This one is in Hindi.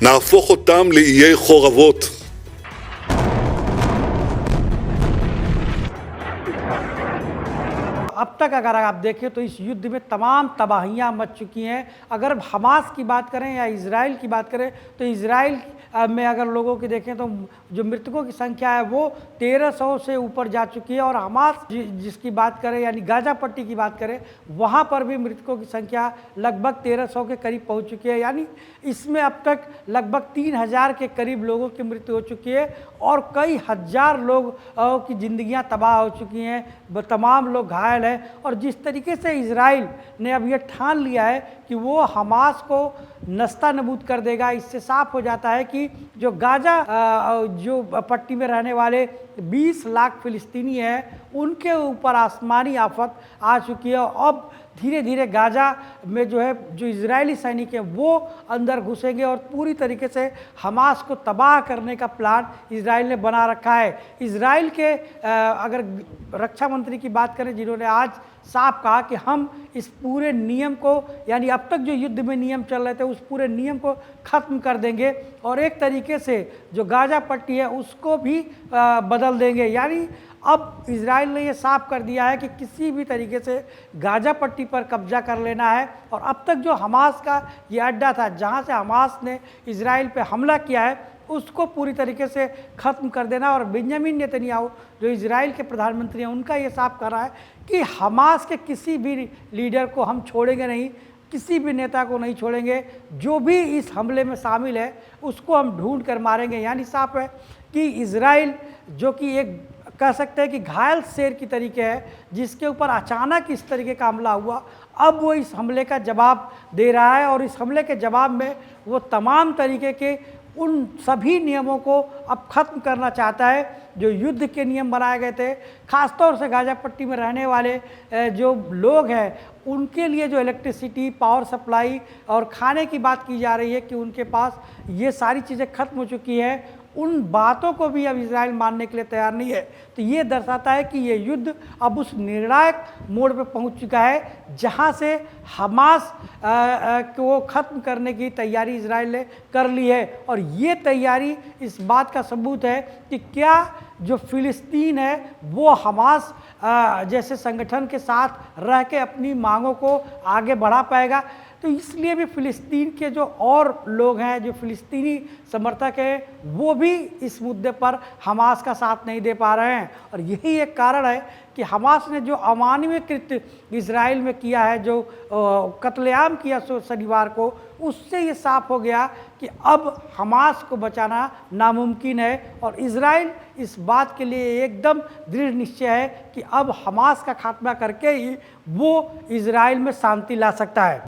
נהפוך אותם לאיי חורבות. अब तक अगर आप देखें तो इस युद्ध में तमाम तबाहियां मच चुकी हैं। अगर हमास की बात करें या इजराइल की बात करें तो इजराइल में अगर लोगों की देखें तो जो मृतकों की संख्या है वो 1300 से ऊपर जा चुकी है। और हमास जिसकी बात करें यानी गाजा पट्टी की बात करें वहाँ पर भी मृतकों की संख्या लगभग 1300 के करीब पहुँच चुकी है। यानी इसमें अब तक लगभग 3000 के करीब लोगों की मृत्यु हो चुकी है और कई हजार लोग की ज़िंदगियां तबाह हो चुकी हैं, तमाम लोग घायल हैं। और जिस तरीके से इजराइल ने अब ये ठान लिया है कि वो हमास को नस्ता नबूद कर देगा, इससे साफ हो जाता है कि जो गाजा जो पट्टी में रहने वाले 20 लाख फिलिस्तीनी हैं उनके ऊपर आसमानी आफत आ चुकी है। अब धीरे धीरे गाजा में जो है जो इजरायली सैनिक हैं वो अंदर घुसेंगे और पूरी तरीके से हमास को तबाह करने का प्लान इजराइल ने बना रखा है। इजराइल के अगर रक्षा मंत्री की बात करें जिन्होंने आज साफ कहा कि हम इस पूरे नियम को यानी अब तक जो युद्ध में नियम चल रहे थे उस पूरे नियम को ख़त्म कर देंगे और एक तरीके से जो गाजा पट्टी है उसको भी बदल देंगे। यानी अब इजराइल ने ये साफ कर दिया है कि किसी भी तरीके से गाजा पट्टी पर कब्जा कर लेना है। और अब तक जो हमास का ये अड्डा था जहाँ से हमास ने इजराइल पे हमला किया है उसको पूरी तरीके से ख़त्म कर देना। और बेंजामिन नेतन्याहू जो इजराइल के प्रधानमंत्री हैं उनका ये साफ कर रहा है कि हमास के किसी भी लीडर को हम छोड़ेंगे नहीं, किसी भी नेता को नहीं छोड़ेंगे, जो भी इस हमले में शामिल है उसको हम ढूंढ कर मारेंगे। यानी साफ है कि इजराइल जो कि एक कह सकते हैं कि घायल शेर की तरीके है जिसके ऊपर अचानक इस तरीके का हमला हुआ, अब वो इस हमले का जवाब दे रहा है और इस हमले के जवाब में वो तमाम तरीके के उन सभी नियमों को अब ख़त्म करना चाहता है जो युद्ध के नियम बनाए गए थे। ख़ासतौर से गाजा पट्टी में रहने वाले जो लोग हैं उनके लिए जो इलेक्ट्रिसिटी, पावर सप्लाई और खाने की बात की जा रही है कि उनके पास ये सारी चीज़ें ख़त्म हो चुकी हैं, उन बातों को भी अब इजराइल मानने के लिए तैयार नहीं है। तो ये दर्शाता है कि ये युद्ध अब उस निर्णायक मोड़ पे पहुंच चुका है जहां से हमास को ख़त्म करने की तैयारी इजराइल ने कर ली है। और ये तैयारी इस बात का सबूत है कि क्या जो फ़िलिस्तीन है वो हमास जैसे संगठन के साथ रह के अपनी मांगों को आगे बढ़ा पाएगा। तो इसलिए भी फ़िलिस्तीन के जो और लोग हैं, जो फ़िलिस्तीनी समर्थक हैं, वो भी इस मुद्दे पर हमास का साथ नहीं दे पा रहे हैं। और यही एक कारण है कि हमास ने जो अमानवीय कृत्य इजराइल में किया है, जो कत्लेआम किया शनिवार को, उससे ये साफ हो गया कि अब हमास को बचाना नामुमकिन है। और इजराइल इस बात के लिए एकदम दृढ़ निश्चय है कि अब हमास का खात्मा करके ही वो इजराइल में शांति ला सकता है।